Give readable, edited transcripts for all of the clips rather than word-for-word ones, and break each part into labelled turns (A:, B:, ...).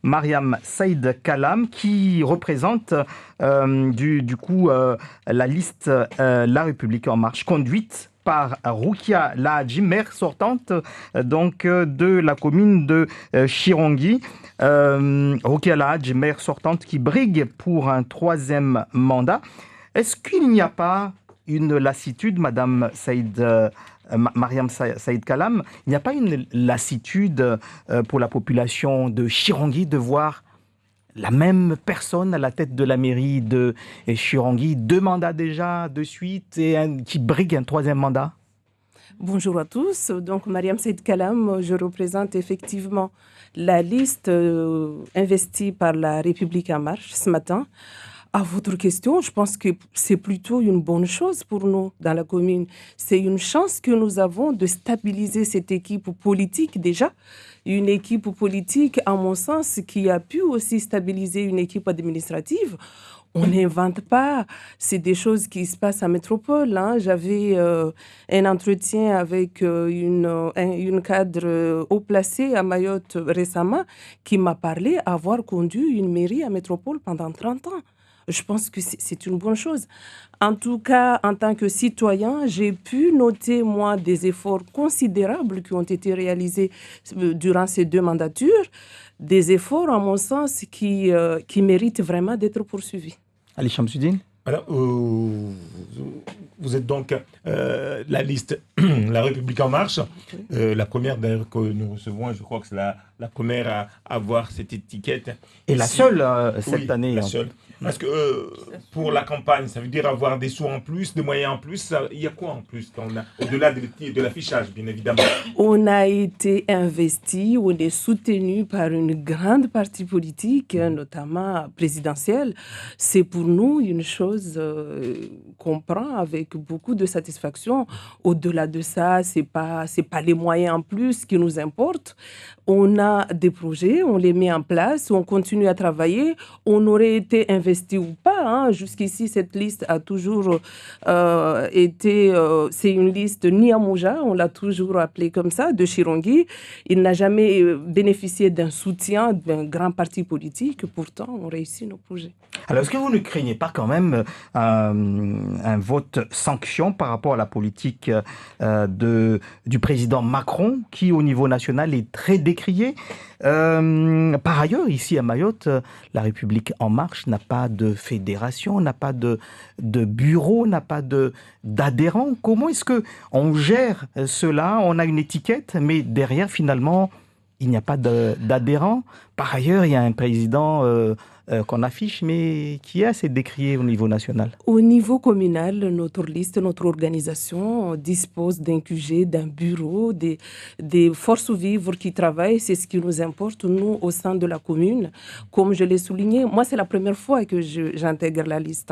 A: Mariam Saïd Kalam, qui représente la liste La République En Marche, conduite par Roukia Lahadji, maire sortante de la commune de Chirongi. Roukia Lahadji, maire sortante qui brigue pour un troisième mandat. Est-ce qu'il n'y a pas une lassitude, Madame Mariam Saïd Kalam, il n'y a pas une lassitude pour la population de Chirongi de voir la même personne à la tête de la mairie de Chirongi, 2 mandats déjà de suite et qui brigue un troisième mandat?
B: Bonjour à tous. Donc, Mariam Saïd Kalam, je représente effectivement la liste investie par la République En Marche ce matin. À votre question, je pense que c'est plutôt une bonne chose pour nous dans la commune. C'est une chance que nous avons de stabiliser cette équipe politique déjà. Une équipe politique, à mon sens, qui a pu aussi stabiliser une équipe administrative. On n'invente pas, c'est des choses qui se passent à Métropole. J'avais un entretien avec une cadre haut placée à Mayotte récemment qui m'a parlé avoir conduit une mairie à Métropole pendant 30 ans. Je pense que c'est une bonne chose. En tout cas, en tant que citoyen, j'ai pu noter, moi, des efforts considérables qui ont été réalisés durant ces 2 mandatures. Des efforts, à mon sens, qui méritent vraiment d'être poursuivis.
A: Ali Chamsuddin?
C: Alors, vous êtes donc la liste La République En Marche, la première d'ailleurs que nous recevons, je crois que c'est la première à avoir cette étiquette.
A: Et la seule cette année.
C: La seule. Parce que pour la campagne, ça veut dire avoir des sous en plus, des moyens en plus. Il y a quoi en plus au-delà de l'affichage, bien évidemment?
B: On a été investi, on est soutenu par une grande partie politique, notamment présidentielle. C'est pour nous une chose qu'on prend avec beaucoup de satisfaction. Au-delà de ça, c'est pas les moyens en plus qui nous importent. On a des projets, on les met en place, on continue à travailler. On aurait été investi ou pas. Jusqu'ici, cette liste a toujours été... c'est une liste Niamouja, on l'a toujours appelée comme ça, de Chirongi. Il n'a jamais bénéficié d'un soutien d'un grand parti politique. Pourtant, on réussit nos projets.
A: Alors, est-ce que vous ne craignez pas quand même un vote sanction par rapport à la politique du président Macron, qui au niveau national est très décriée? Par ailleurs, ici à Mayotte, la République En Marche n'a pas de fédération, n'a pas de bureau, n'a pas d'adhérents. Comment est-ce qu'on gère cela? On a une étiquette, mais derrière, finalement, il n'y a pas d'adhérents. Par ailleurs, il y a un président qu'on affiche, mais qui est assez décrié au niveau national.
B: Au niveau communal, notre liste, notre organisation dispose d'un QG, d'un bureau, des forces vives qui travaillent. C'est ce qui nous importe, nous, au sein de la commune. Comme je l'ai souligné, moi, c'est la première fois que j'intègre la liste.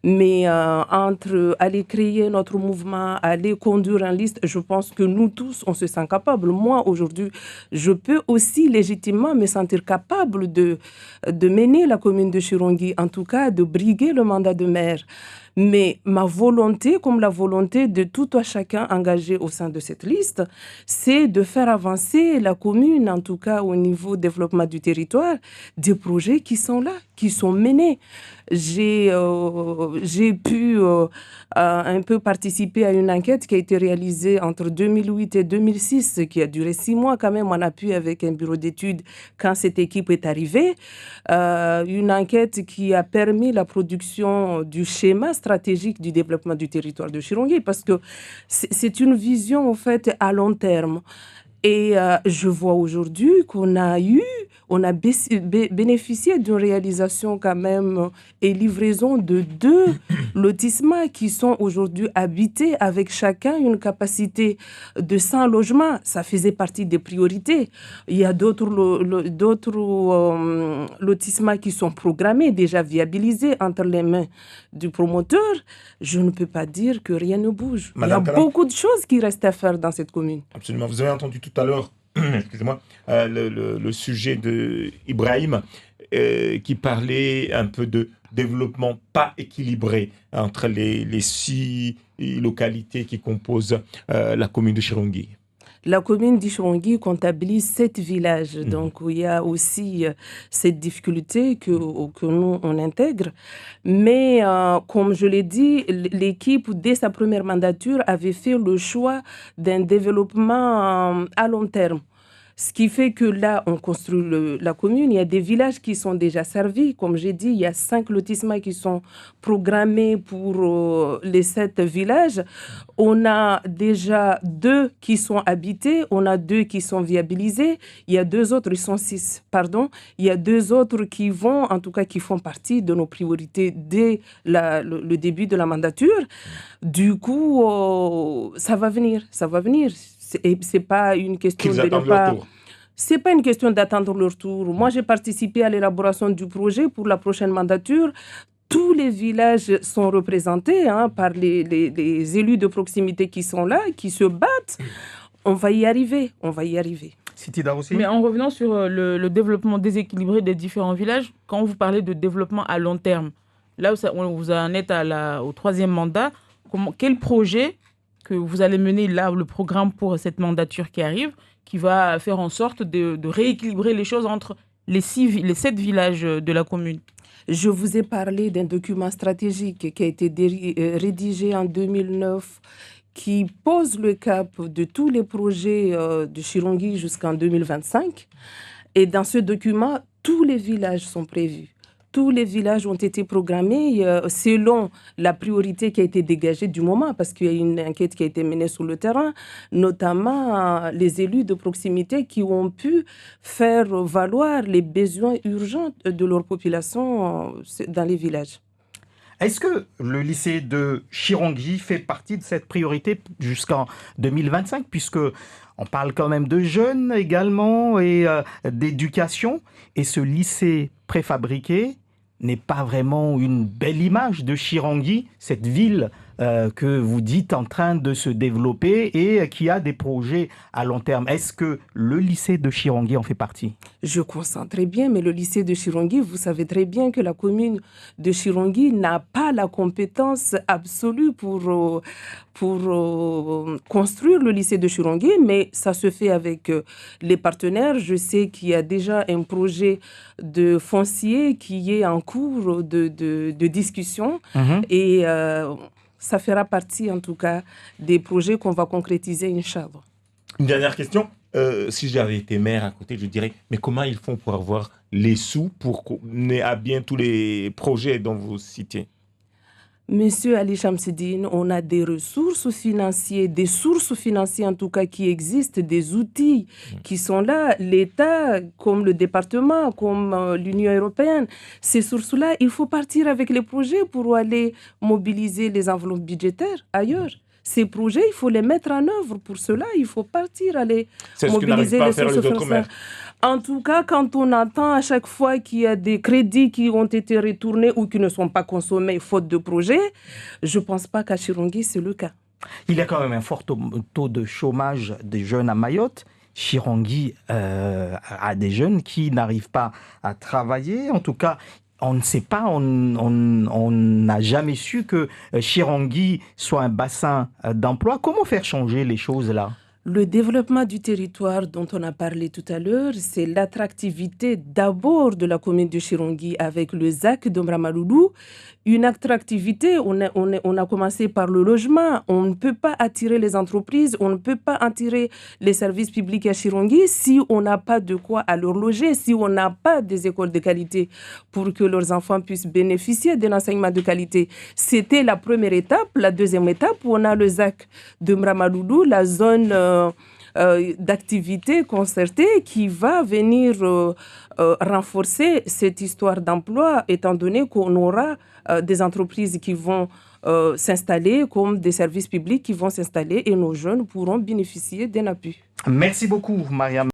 B: Mais entre aller créer notre mouvement, aller conduire une liste, je pense que nous tous, on se sent capable. Moi, aujourd'hui, je peux aussi légitimement me sentir capable de mener la commune de Chirongi, en tout cas de briguer le mandat de maire. Mais ma volonté, comme la volonté de tout un chacun engagé au sein de cette liste, c'est de faire avancer la commune, en tout cas au niveau développement du territoire, des projets qui sont là, qui sont menés. J'ai pu un peu participer à une enquête qui a été réalisée entre 2008 et 2006, qui a duré 6 mois quand même en appui avec un bureau d'études quand cette équipe est arrivée. Une enquête qui a permis la production du schéma stratégique du développement du territoire de Chirongi, parce que c'est une vision en fait à long terme. Et je vois aujourd'hui qu'on a bénéficié d'une réalisation quand même et livraison de 2 lotissements qui sont aujourd'hui habités avec chacun une capacité de 100 logements. Ça faisait partie des priorités. Il y a d'autres lotissements qui sont programmés, déjà viabilisés entre les mains du promoteur. Je ne peux pas dire que rien ne bouge.
C: Madame
B: Il y a beaucoup de choses qui restent à faire dans cette commune.
C: Absolument. Vous avez entendu tout à l'heure excusez-moi, le sujet de Ibrahim qui parlait un peu de développement pas équilibré entre les 6 localités qui composent la commune de Chirongi.
B: La commune d'Ichirongi comptabilise 7 villages, donc il y a aussi cette difficulté que nous, on intègre. Mais comme je l'ai dit, l'équipe, dès sa première mandature, avait fait le choix d'un développement à long terme. Ce qui fait que là, on construit la commune. Il y a des villages qui sont déjà servis. Comme j'ai dit, il y a 5 lotissements qui sont programmés pour les 7 villages. On a déjà 2 qui sont habités. On a 2 qui sont viabilisés. Il y a 2 autres, ils sont 6, pardon. Il y a 2 autres qui vont, en tout cas, qui font partie de nos priorités dès le début de la mandature. Du coup, ça va venir. C'est pas une question
C: de ne pas...
B: C'est pas une question d'attendre leur tour. Moi, j'ai participé à l'élaboration du projet pour la prochaine mandature. Tous les villages sont représentés par les élus de proximité qui sont là, qui se battent. On va y arriver.
A: Sitida aussi.
D: Mais en revenant sur le développement déséquilibré des différents villages, quand vous parlez de développement à long terme, là où vous en êtes au 3e mandat, quel projet que vous allez mener là, le programme pour cette mandature qui arrive, qui va faire en sorte de rééquilibrer les choses entre les 7 villages de la commune?
B: Je vous ai parlé d'un document stratégique qui a été rédigé en 2009, qui pose le cap de tous les projets de Chirongi jusqu'en 2025. Et dans ce document, tous les villages sont prévus. Tous les villages ont été programmés selon la priorité qui a été dégagée du moment, parce qu'il y a une enquête qui a été menée sur le terrain, notamment les élus de proximité qui ont pu faire valoir les besoins urgents de leur population dans les villages.
A: Est-ce que le lycée de Chirongi fait partie de cette priorité jusqu'en 2025, puisque on parle quand même de jeunes également et d'éducation, et ce lycée préfabriqué n'est pas vraiment une belle image de Chirongi, cette ville que vous dites en train de se développer et qui a des projets à long terme. Est-ce que le lycée de Chirongi en fait partie?
B: Je comprends très bien, mais le lycée de Chirongi, vous savez très bien que la commune de Chirongi n'a pas la compétence absolue pour construire le lycée de Chirongi, mais ça se fait avec les partenaires. Je sais qu'il y a déjà un projet de foncier qui est en cours de discussion et ça fera partie en tout cas des projets qu'on va concrétiser, Inch'Allah.
C: Une dernière question. Si j'avais été maire à côté, je dirais, mais comment ils font pour avoir les sous pour mener à bien tous les projets dont vous citez?
B: Monsieur Ali Chamsidine, on a des sources financières en tout cas qui existent, des outils qui sont là. L'État, comme le département, comme l'Union européenne, ces sources-là, il faut partir avec les projets pour aller mobiliser les enveloppes budgétaires ailleurs. Ces projets, il faut les mettre en œuvre. Pour cela, il faut partir aller mobiliser les sources financières. En tout cas, quand on entend à chaque fois qu'il y a des crédits qui ont été retournés ou qui ne sont pas consommés faute de projet, je ne pense pas qu'à Chirongi, c'est le cas.
A: Il y a quand même un fort taux de chômage des jeunes à Mayotte. Chirongi a des jeunes qui n'arrivent pas à travailler. En tout cas, on ne sait pas, on n'a jamais su que Chirongi soit un bassin d'emploi. Comment faire changer les choses là ?
B: Le développement du territoire dont on a parlé tout à l'heure, c'est l'attractivité d'abord de la commune de Chirongi avec le ZAC d'Omramaloulou. Une attractivité, on a commencé par le logement. On ne peut pas attirer les entreprises, on ne peut pas attirer les services publics à Chirongi si on n'a pas de quoi à leur loger, si on n'a pas des écoles de qualité pour que leurs enfants puissent bénéficier d'un enseignement de qualité. C'était la première étape. La deuxième étape, on a le ZAC d'Omramaloulou, la zone d'activité concertée qui va venir renforcer cette histoire d'emploi, étant donné qu'on aura des entreprises qui vont s'installer comme des services publics qui vont s'installer et nos jeunes pourront bénéficier d'un appui.
A: Merci beaucoup, Mariam.